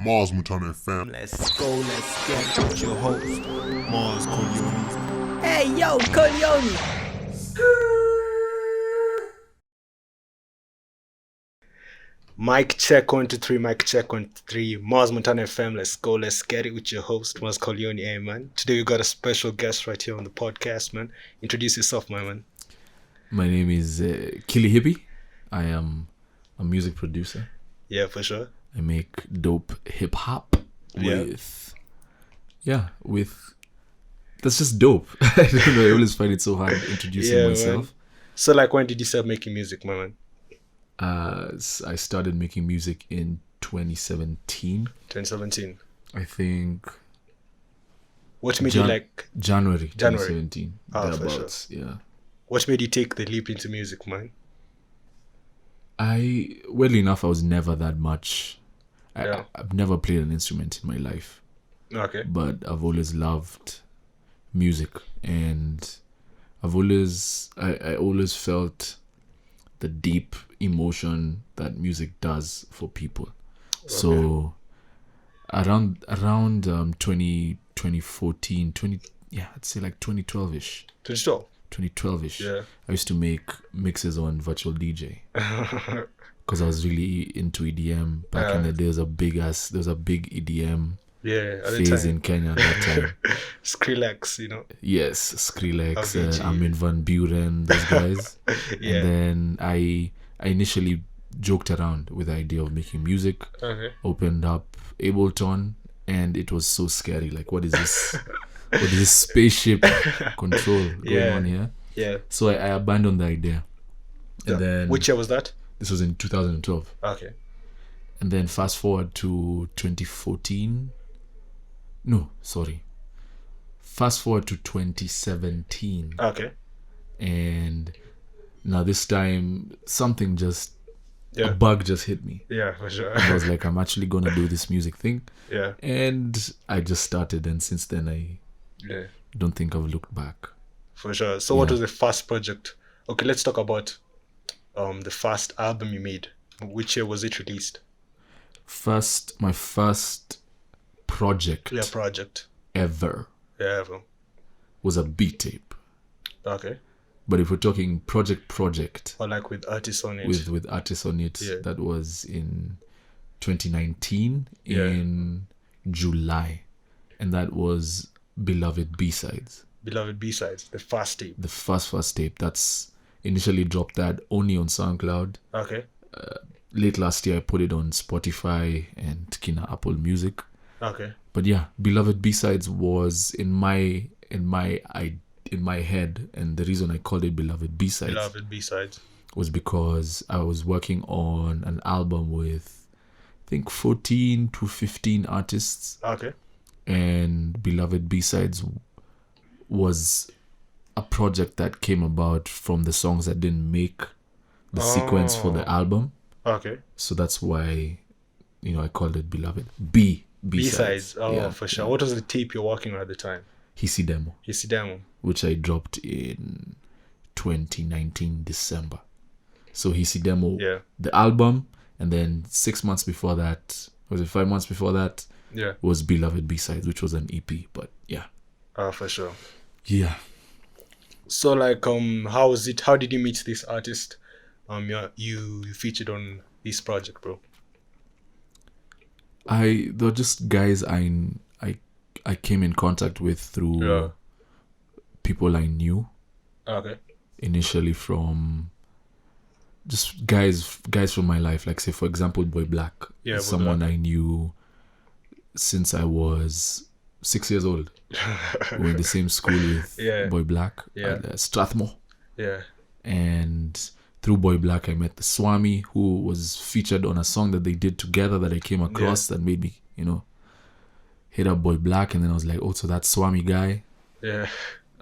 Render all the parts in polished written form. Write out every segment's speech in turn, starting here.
Mars Mutane Family. Let's go, let's get it with your host, Mars Corleone. Hey, yo, Corleone! Mic check 1 2 3, mic check 1 2 3. Mars Montana FM, let's go, let's get it with your host, Mars Corleone. Hey, man. Today we got a special guest right here on the podcast, man. Introduce yourself, my man. My name is Kilihippie. I am a music producer. Yeah, for sure. I make dope hip hop with that's just dope. I don't know. I always find it so hard introducing myself. Man. So, like, when did you start making music, my man? I started making music in 2017. 2017. I think. What made you January 2017. Oh, for sure. Yeah. What made you take the leap into music, man? Weirdly enough, I was never that much. I've never played an instrument in my life. Okay. But I've always loved music, and I always felt the deep emotion that music does for people. Okay. So around 2014, I'd say like 2012ish. 2012ish. Yeah. I used to make mixes on Virtual DJ because I was really into EDM back in the day. There was a big EDM phase in Kenya at that time. Skrillex, you know. Yes, Skrillex, Armin van Buren, those guys. Yeah. And then I initially joked around with the idea of making music. Okay. Opened up Ableton, and it was so scary. Like, what is this? What is this spaceship control going on here? Yeah. So I abandoned the idea. And then, which year was that? This was in 2012. Okay. And then fast forward to 2014. No, sorry. Fast forward to 2017. Okay. And now this time something a bug just hit me. Yeah, for sure. I was like, I'm actually gonna do this music thing. Yeah. And I just started, and since then I don't think I've looked back. For sure. So what was the first project? Okay, let's talk about the first album you made. Which year was it released? My first project. Yeah, project. Ever. Yeah, ever. Was a beat tape. Okay. But if we're talking project. Or like with artists on it. With artists on it. Yeah. That was in 2019 in July. And that was Beloved B-Sides. Beloved B-Sides, the first tape. The first tape. That's initially dropped that only on SoundCloud. Okay. Late last year I put it on Spotify and Kina Apple Music. Okay. But yeah, Beloved B-Sides was in my head, and the reason I called it Beloved B-Sides was because I was working on an album with I think 14 to 15 artists. Okay. And Beloved B-Sides was a project that came about from the songs that didn't make the sequence for the album. Okay. So that's why, I called it Beloved B-Sides. For sure. What was the tape you're working on at the time? Hisi Demo. Which I dropped in 2019 December. So Hisi Demo, the album, and then 6 months before that, was it 5 months before that? Yeah. Was Beloved B-Sides, which was an EP, but yeah. For sure. Yeah. So like, how was it? How did you meet this artist? You featured on this project, bro. They're just guys I came in contact with through people I knew. Okay. Initially from just guys from my life, like say for example Boy Black. Yeah, someone I knew since I was 6 years old. We were in the same school with Boy Black at Strathmore. Yeah. And through Boy Black I met the Swami, who was featured on a song that they did together that I came across that made me, hit up Boy Black, and then I was like, oh, so that Swami guy. Yeah.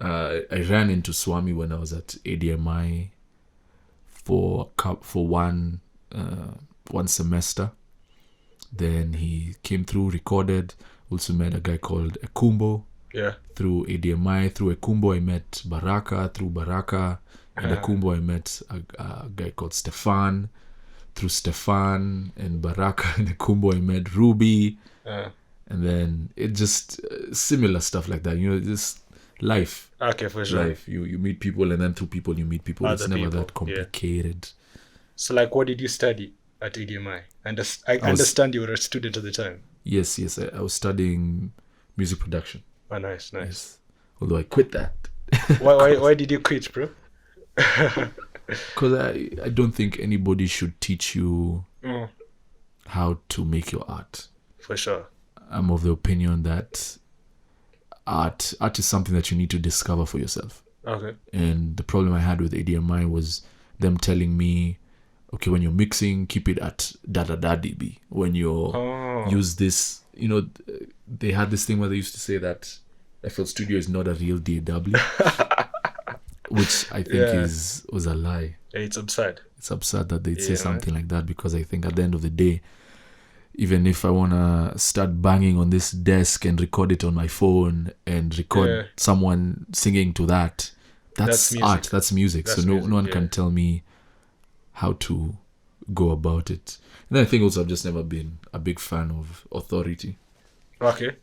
I ran into Swami when I was at ADMI for one semester. Then he came through, recorded. Also met a guy called Ekumbo. Yeah. Through ADMI, through Ekumbo I met Baraka. Through Baraka and Ekumbo I met a guy called Stefan. through Stefan and Baraka and Kumbo, I met Ruby. And then it just similar stuff like that. Just life. Okay, for sure. Life. You meet people, and then through people you meet people. Other it's never people, that complicated. Yeah. So, like, what did you study at ADMI? I understand you were a student at the time. Yes. I was studying music production. Oh, nice. Yes. Although I quit that. Why did you quit, bro? Because I don't think anybody should teach you how to make your art. For sure. I'm of the opinion that art is something that you need to discover for yourself. Okay. And the problem I had with ADMI was them telling me, okay, when you're mixing, keep it at da dB. When you use this, they had this thing where they used to say that FL Studio is not a real DAW, which I think was a lie. It's absurd. It's absurd that they'd say something like that, because I think at the end of the day, even if I want to start banging on this desk and record it on my phone and record someone singing to that, that's art, that's music. So no one can tell me how to go about it. And then I think also I've just never been a big fan of authority. Okay.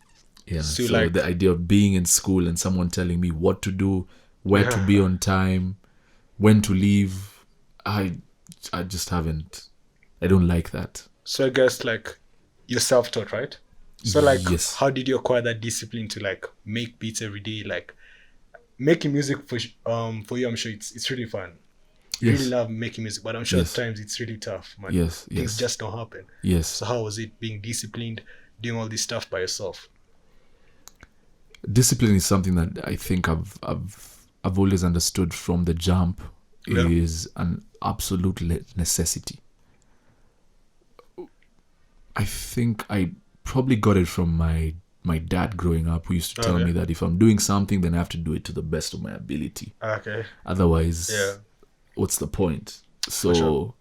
Yeah. So the idea of being in school and someone telling me what to do, where to be on time, when to leave, I just haven't. I don't like that. So I guess like you're self-taught, right? So like how did you acquire that discipline to like make beats every day? Like making music for you, I'm sure it's really fun. You really love making music, but I'm sure at times it's really tough, man. Things just don't happen. So how was it being disciplined, doing all this stuff by yourself? Discipline is something that I think I've always understood from the jump is an absolute necessity. I think I probably got it from my dad growing up, who used to tell me that if I'm doing something, then I have to do it to the best of my ability. Okay. Otherwise, what's the point? So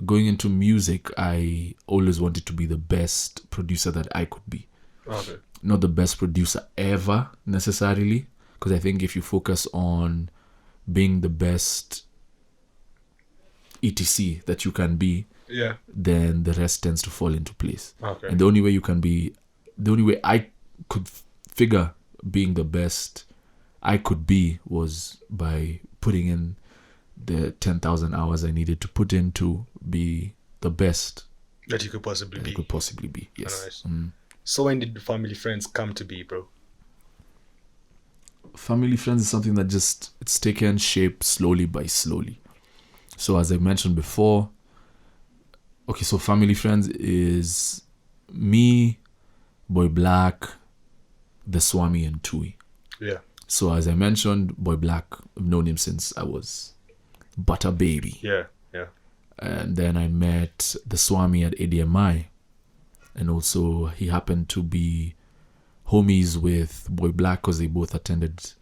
going into music, I always wanted to be the best producer that I could be. Okay. Not the best producer ever necessarily, because I think if you focus on being the best etc that you can be, then the rest tends to fall into place. Okay. And the only way I could figure being the best I could be was by putting in the 10,000 hours I needed to put in to be the best that you could possibly be. Yes. Nice. So when did Family.Friends come to be, bro? Family.Friends is something that it's taken shape slowly by slowly. So as I mentioned before, so Family.Friends is me, Boy Black, the Swami, and Tui. Yeah. So as I mentioned, Boy Black, I've known him since I was butter baby. Yeah. And then I met the Swami at ADMI. And also he happened to be homies with Boy Black because they both attended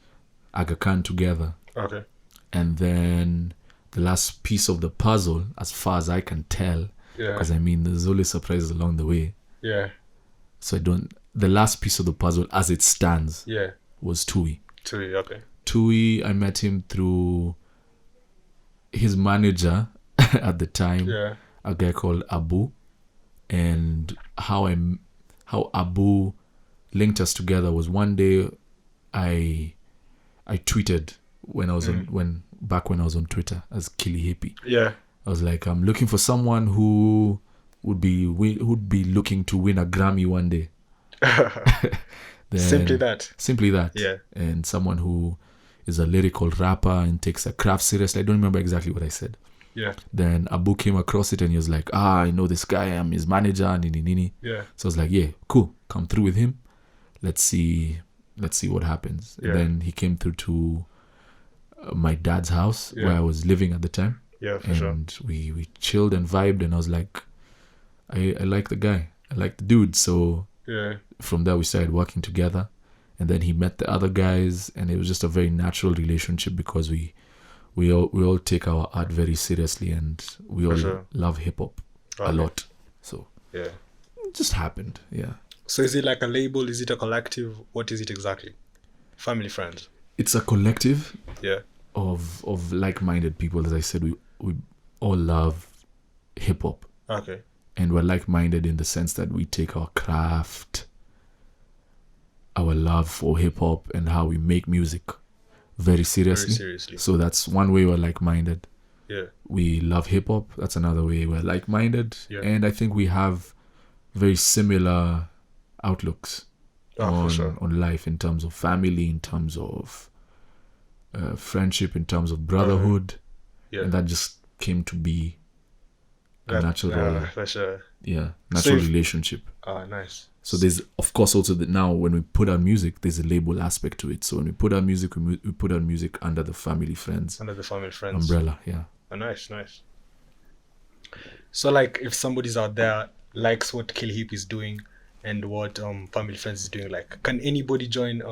Aga Khan together. Okay. And then the last piece of the puzzle, as far as I can tell, because there's always surprises along the way. Yeah. So the last piece of the puzzle as it stands was Tui. Okay. Tui, I met him through his manager at the time, a guy called Abu. And how Abu linked us together was one day I tweeted when I was when I was on Twitter as Kilihippie. Yeah. I was like, I'm looking for someone who would be looking to win a Grammy one day. Simply that. Yeah. And someone who is a lyrical rapper and takes a craft seriously. I don't remember exactly what I said. Yeah. Then Abu came across it and he was like, I know this guy, I'm his manager, nini. Yeah. So I was like, yeah, cool, come through with him. Let's see what happens. Yeah. And then he came through to my dad's house where I was living at the time. Yeah, for sure. And we chilled and vibed, and I was like, I like the guy. I like the dude. So from there we started working together. And then he met the other guys, and it was just a very natural relationship because we all take our art very seriously, and we all love hip hop a lot. So it just happened. Yeah. So is it like a label? Is it a collective? What is it exactly? Family.Friends. It's a collective. Yeah. Of like-minded people. As I said, we all love hip hop. Okay. And we're like-minded in the sense that we take our craft, our love for hip-hop, and how we make music very seriously. So that's one way we're like-minded. Yeah. We love hip-hop. That's another way we're like-minded. Yeah. And I think we have very similar outlooks on life, in terms of family, in terms of friendship, in terms of brotherhood. Yeah. And that just came to be a natural relationship. Nice. So there's, of course, also that now when we put out music, there's a label aspect to it. So when we put out music, we put out music under the Family.Friends umbrella. Yeah. Oh, nice. So like, if somebody's out there likes what Kilihippie is doing and what Family.Friends is doing, like, can anybody join?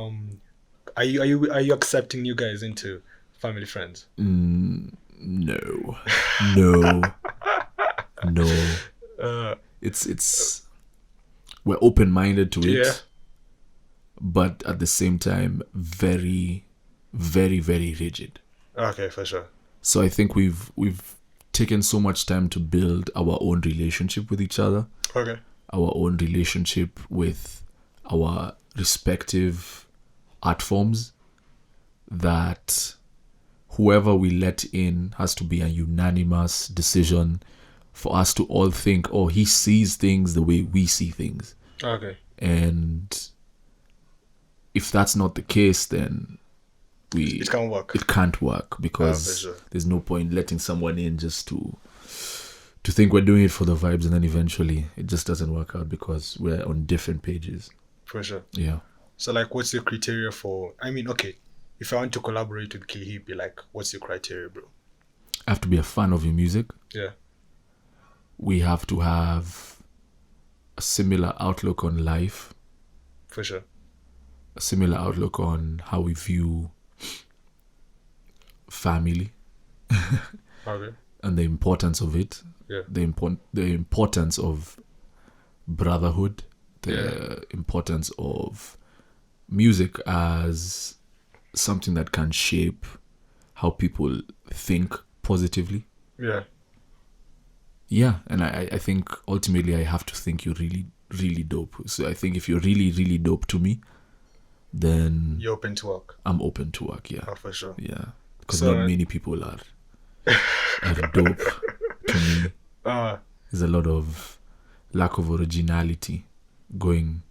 Are you accepting you guys into Family.Friends? No. It's we're open-minded to it, but at the same time very, very, very rigid. Okay, for sure. So I think we've taken so much time to build our own relationship with each other. Okay. Our own relationship with our respective art forms, that whoever we let in has to be a unanimous decision for us to all think, oh, he sees things the way we see things. Okay. And if that's not the case, then it can't work. It can't work, because there's no point letting someone in just to think we're doing it for the vibes, and then eventually it just doesn't work out because we're on different pages. For sure. Yeah. So like, what's your criteria for? I mean, okay, if I want to collaborate with Kilihippie, like, what's your criteria, bro? I have to be a fan of your music. Yeah. We have to have a similar outlook on life. For sure. A similar outlook on how we view family. Okay. And the importance of it. Yeah. The importance of brotherhood. The importance of music as something that can shape how people think positively. Yeah. Yeah, and I think ultimately I have to think you're really, really dope. So I think if you're really, really dope to me, then you're open to work. I'm open to work, yeah. Oh, for sure. Yeah, because not many people are dope to me. There's a lot of lack of originality going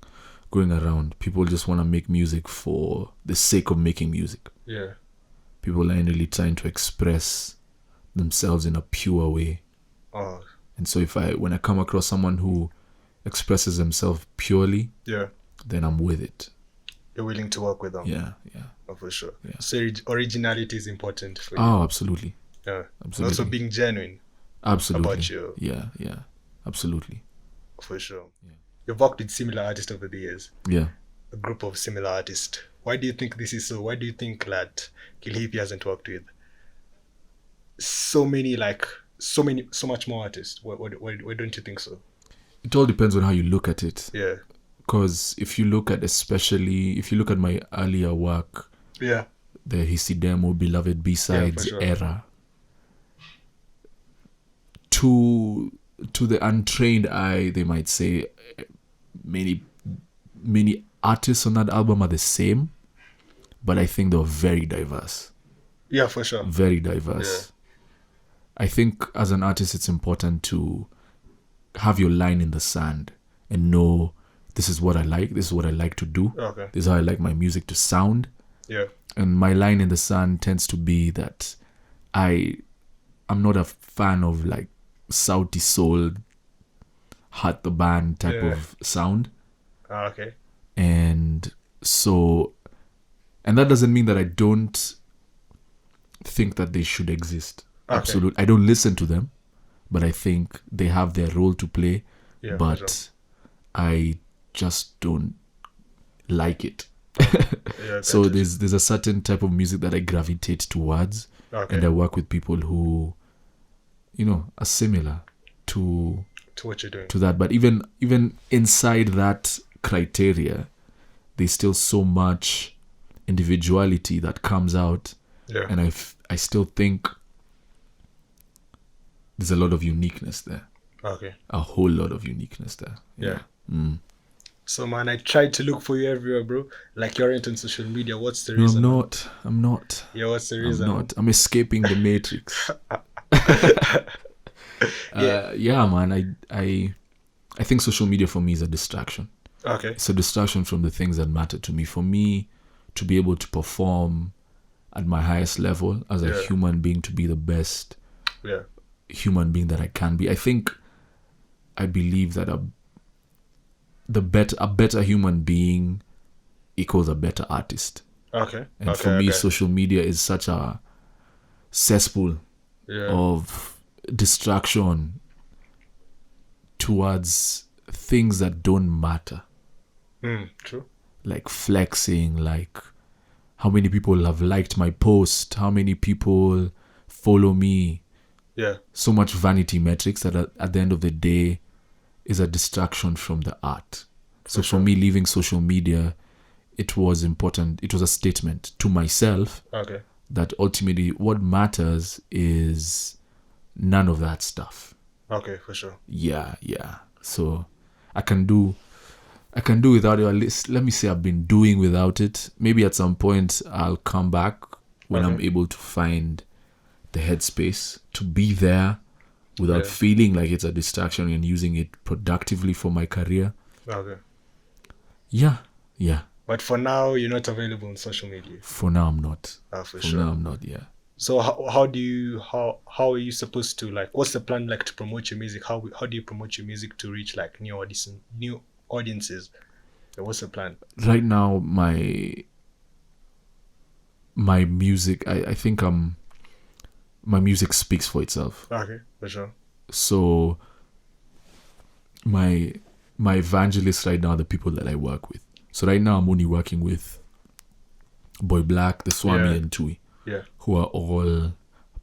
around. People just want to make music for the sake of making music. Yeah. People aren't really trying to express themselves in a pure way. Oh. And so when I come across someone who expresses themselves purely, then I'm with it. You're willing to work with them. Yeah. Oh, for sure. Yeah. So originality is important for you. Oh, absolutely. Yeah. Absolutely. And also being genuine. Absolutely. About you. Yeah. Absolutely. For sure. Yeah. You've worked with similar artists over the years. Yeah. A group of similar artists. Why do you think this is so? Why do you think that Kilihippie hasn't worked with so much more artists? Why don't you think so? It all depends on how you look at it. Yeah. Because if you look at my earlier work, the Hisidemo Beloved B-Sides era, to the untrained eye, they might say many artists on that album are the same, but I think they're very diverse. Yeah, for sure. Very diverse. Yeah. I think as an artist, it's important to have your line in the sand and know, this is what I like. This is what I like to do. Okay. This is how I like my music to sound. Yeah. And my line in the sand tends to be that I'm not a fan of like Saudi soul, Heart the Band type of sound. Okay. And that doesn't mean that I don't think that they should exist. Okay. Absolutely. I don't listen to them, but I think they have their role to play. Yeah, but sure. I just don't like it. So there's a certain type of music that I gravitate towards. Okay. And I work with people who, are similar to what you're doing. To that. But even inside that criteria, there's still so much individuality that comes out. Yeah. And I still think there's a lot of uniqueness there. Okay. A whole lot of uniqueness there. Yeah. So man, I tried to look for you everywhere, bro. Like you're into social media. What's the reason? No, I'm not. Yeah, what's the reason? I'm not. I'm escaping the matrix. Yeah, man. I think social media for me is a distraction. Okay. It's a distraction from the things that matter to me. For me to be able to perform at my highest level as a human being, to be the best human being that I can be. I believe that a better human being equals a better artist. Okay. And for me, social media is such a cesspool of distraction towards things that don't matter. True. Like flexing, like how many people have liked my post, how many people follow me. Yeah. So much vanity metrics that at the end of the day is a distraction from the art. So for me, leaving social media, it was important. It was a statement to myself that ultimately what matters is none of that stuff. Okay, for sure. Yeah. So I can do without it. At least, let me say I've been doing without it. Maybe at some point I'll come back when I'm able to find the headspace to be there without feeling like it's a distraction and using it productively for my career. Okay. Yeah. But for now, you're not available on social media. For now, I'm not. For sure. Now, I'm not. Yeah. So how are you supposed to, like, what's the plan like to promote your music? How do you promote your music to reach like new audiences? What's the plan? Right now, my music, I think my music speaks for itself. Okay, for sure. So my evangelists right now are the people that I work with. So right now I'm only working with Boy Black, the Swami, and Tui, who are all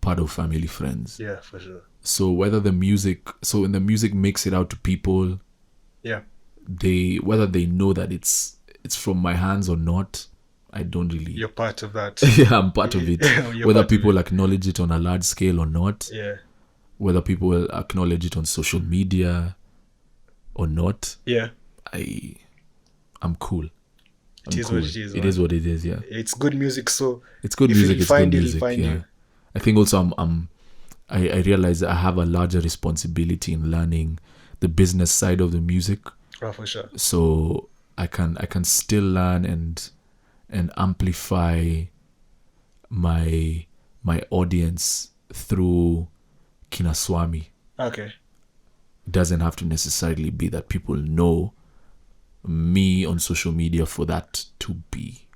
part of Family.Friends. Yeah, for sure. So when the music makes it out to people, whether they know that it's from my hands or not, I don't really. You're part of that. Yeah, I'm part of it. Whether people acknowledge it on a large scale or not. Yeah. Whether people acknowledge it on social media or not. Yeah. I'm cool. It is what it is. It is what it is. Yeah. It's good music, so it's good music. It's good music. Yeah. I think also I realize that I have a larger responsibility in learning the business side of the music. Oh, for sure. So I can still learn and amplify my audience through Kinaswami. Okay. It doesn't have to necessarily be that people know me on social media for that to be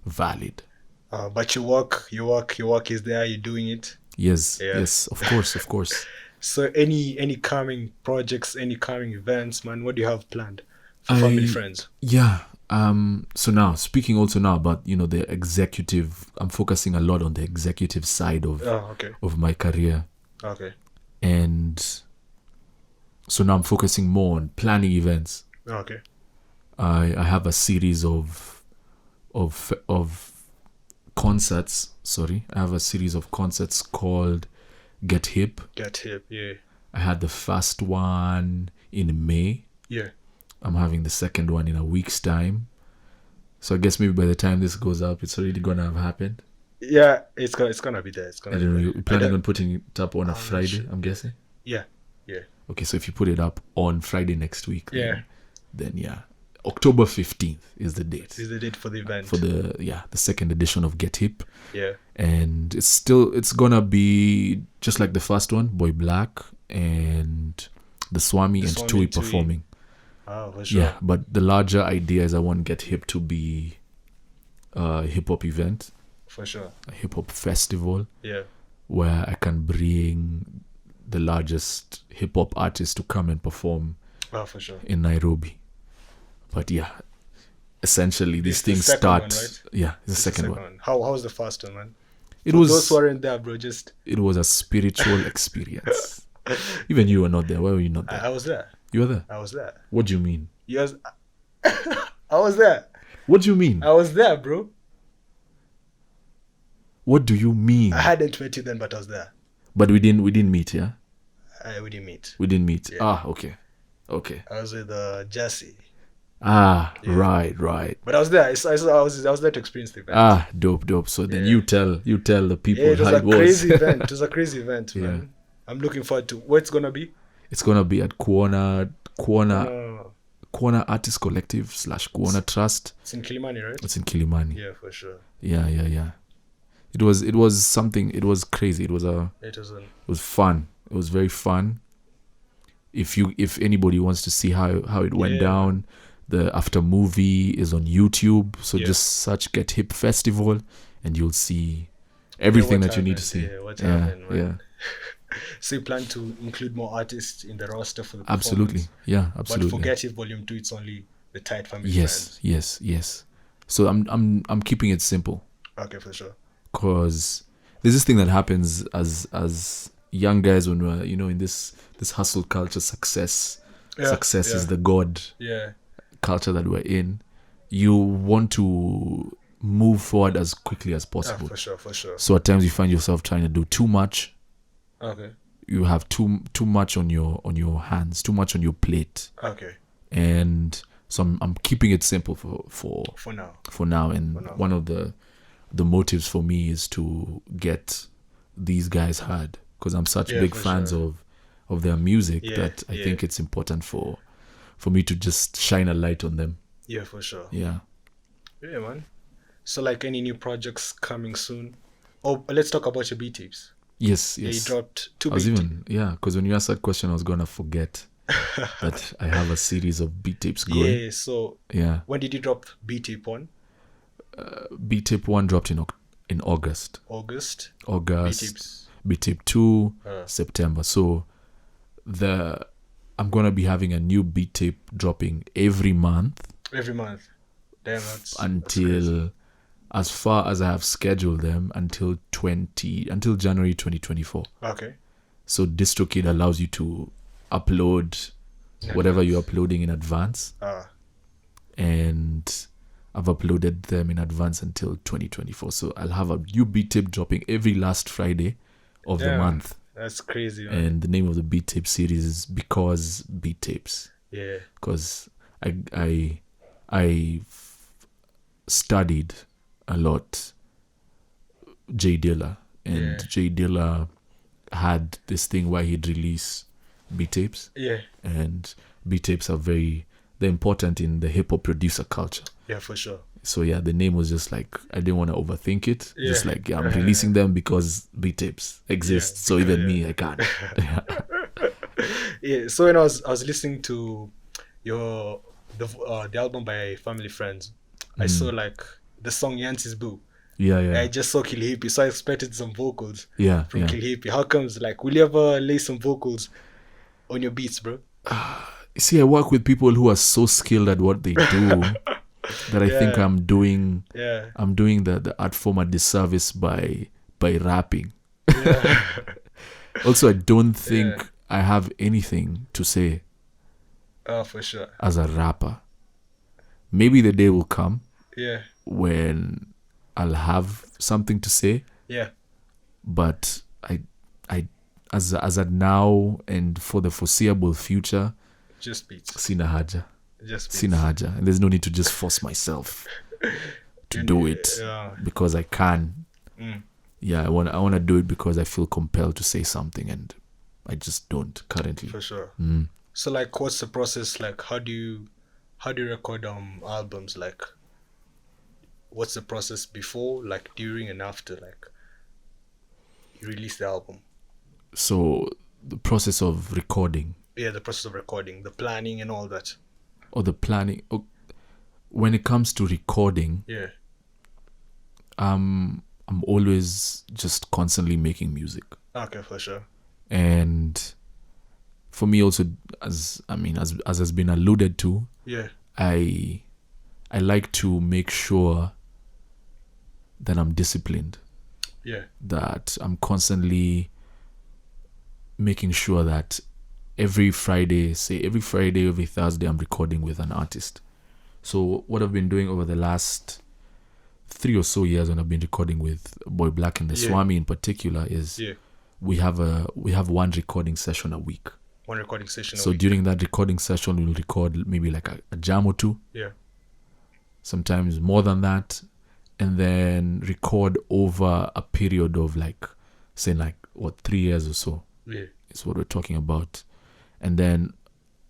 valid. But your work is there. You're doing it. Yes, of course. So any coming projects, any coming events, man? What do you have planned for Family.Friends? Yeah. So now, speaking also now about, the executive, I'm focusing a lot on the executive side of my career. Okay. And so now I'm focusing more on planning events. Okay. I have a series of concerts. Sorry, I have a series of concerts called Get Hip. Get Hip, yeah. I had the first one in May. Yeah. I'm having the second one in a week's time. So I guess maybe by the time this goes up, it's already gonna have happened. Yeah, it's gonna be there. I don't know. You're planning on putting it up on a Friday, sure. I'm guessing? Yeah. Okay, so if you put it up on Friday next week, then yeah. October 15th is the date. Is the date for the event. For the second edition of Get Hip. Yeah. And it's gonna be just like the first one, Boy Black and the Swami and Tui performing. Oh, for sure. Yeah, but the larger idea is I want Get Hip to be a hip hop event. For sure. A hip hop festival. Yeah. Where I can bring the largest hip hop artists to come and perform. Oh, for sure. In Nairobi. But yeah, essentially these things start. One, right? Yeah, it's the second one. How was the first one, man? It was. Those who weren't there, bro. It was a spiritual experience. Even you were not there. Why were you not there? I was there. You were there. I was there. What do you mean? Yes. I was there. What do you mean? I was there, bro. What do you mean? I hadn't met you then, but I was there. But we didn't meet, yeah. We didn't meet. We didn't meet. Yeah. Okay. I was with Jesse. Right. But I was there. I was there to experience the event. Dope. So then you tell the people it was how a crazy event. It was a crazy event, man. Yeah. I'm looking forward to where it's gonna be. It's gonna be at Kuona Artist Collective / Kuona Trust. It's in Kilimani, right? It's in Kilimani. Yeah, for sure. Yeah. It was something. It was crazy. It was fun. It was very fun. If anybody wants to see how it went down, the after movie is on YouTube. So just search Get Hip Festival, and you'll see everything that you need to see. Yeah. So you plan to include more artists in the roster for the Absolutely. Yeah, absolutely. But for Get Hip Volume 2, it's only the tight family friends. Yes. So I'm keeping it simple. Okay, for sure. Because there's this thing that happens as young guys when we're in this hustle culture. Success is the god culture that we're in. You want to move forward as quickly as possible. For sure. So at times you find yourself trying to do too much. Okay. You have too much on your hands, too much on your plate. Okay. And so I'm keeping it simple for now. And one of the motives for me is to get these guys heard, because I'm such big fans of their music that I think it's important for me to just shine a light on them. Yeah, for sure. Yeah, man. So like any new projects coming soon? Oh, let's talk about your beat tapes. Yes. Yeah, you dropped 2 beat tapes. Because when you asked that question, I was gonna forget that I have a series of beat tapes going. Yeah. So when did you drop beat tape 1? Beat tape 1 dropped in August. August. Beat tape 2 September. So I'm gonna be having a new beat tape dropping every month. Damn, that's crazy. As far as I have scheduled them until January 2024. Okay. So DistroKid allows you to upload whatever you're uploading in advance. And I've uploaded them in advance until 2024. So I'll have a new beat tape dropping every last Friday of the month. That's crazy, man. And the name of the beat tape series is Because Beat Tapes. Yeah. Because I studied a lot Jay Dilla, and Jay Dilla had this thing where he'd release beat tapes. Yeah. And beat tapes are they're important in the hip hop producer culture. Yeah, for sure. So the name was just like, I didn't want to overthink it. Just like, I'm releasing them because beat tapes exist. So even me, I can't. So when I was listening to the album by Family.Friends, I saw like the song Yancy's Boo. Yeah. I just saw Kilihippie, so I expected some vocals from Kilihippie. How comes, like, will you ever lay some vocals on your beats, bro? See, I work with people who are so skilled at what they do that I think I'm doing the art form a disservice by rapping. Also, I don't think I have anything to say for sure as a rapper. Maybe the day will come when I'll have something to say. Yeah. But I as at now and for the foreseeable future, just beats. Sina haja. And there's no need to just force myself to do it because I can. I want to do it because I feel compelled to say something, and I just don't currently. For sure. So like, what's the process like? How do you record albums? Like, what's the process before, like during and after, like you release the album? So the process of recording. Yeah, the process of recording, the planning and all that. Or the planning. When it comes to recording, I'm always just constantly making music. Okay, for sure. And for me also, as has been alluded to, I like to make sure that I'm disciplined. That I'm constantly making sure that every Friday, every Thursday, I'm recording with an artist. So what I've been doing over the last 3 or so years when I've been recording with Boy Black and the Swami in particular is we have one recording session a week. One recording session. So during that recording session, we'll record maybe like a jam or two. Yeah. Sometimes more than that, and then record over a period of like, say, like 3 years or so. Yeah. Is what we're talking about. And then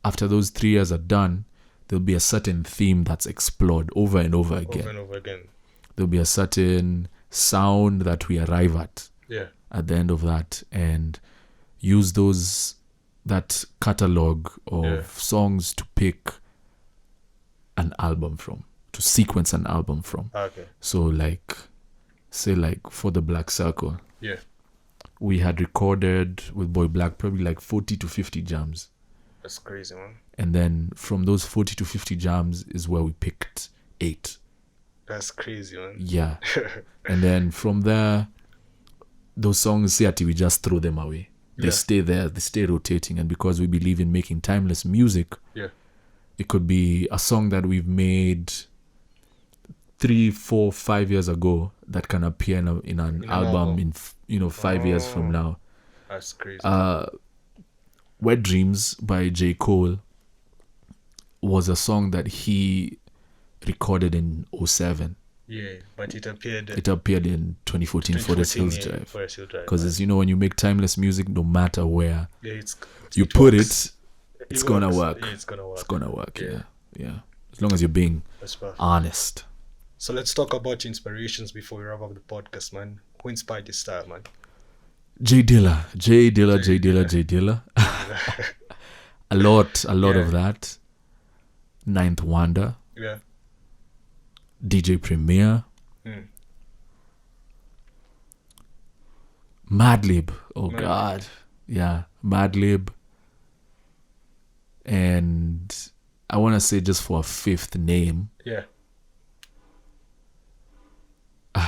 after those 3 years are done, there'll be a certain theme that's explored over and over again. Over and over again. There'll be a certain sound that we arrive at. Yeah. At the end of that, and use that catalog of songs to pick an album from, to sequence an album from. Okay. So like, say like for the Black Circle. Yeah. We had recorded with Boy Black probably like 40 to 50 jams. That's crazy, man. And then from those 40 to 50 jams is where we picked 8. That's crazy, man. Yeah. And then from there, those songs, we just throw them away. They stay there, they stay rotating. And because we believe in making timeless music, it could be a song that we've made 3, 4, 5 years ago that can appear in an album in 5 years from now. That's crazy. Wet Dreams by J. Cole was a song that he recorded in 2007. Yeah, but it appeared in 2014 for the Hills Drive. Forest Hill Drive. Because as you know, when you make timeless music, no matter where you it put works. it's gonna work. Yeah, it's gonna work. It's gonna work. Yeah. As long as you're being honest. So let's talk about your inspirations before we wrap up the podcast, man. Who inspired your style, man? J Dilla. A lot of that. Ninth Wonder. Yeah. DJ Premier. Madlib. Oh God. Yeah. Madlib. And I want to say, just for a fifth name. Yeah.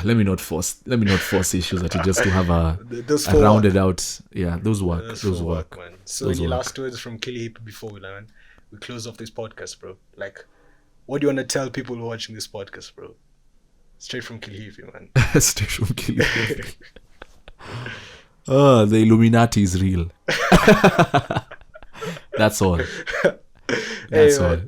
Let me not force issues that you just to have a rounded out. Yeah, those work. Those work, man. So any last words from Kilihippie before we close off this podcast, bro? Like, what do you want to tell people watching this podcast, bro? Straight from Kilihippie, man. Straight from Kilihippie. Oh, the Illuminati is real. That's all. That's all.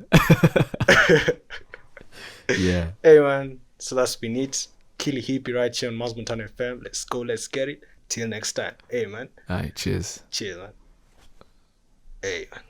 Yeah. Hey, man. So that's been it. Kilihippie right here on Montana FM. Let's go. Let's get it. Till next time. Hey, man. All right. Cheers. Cheers, man. Hey, man.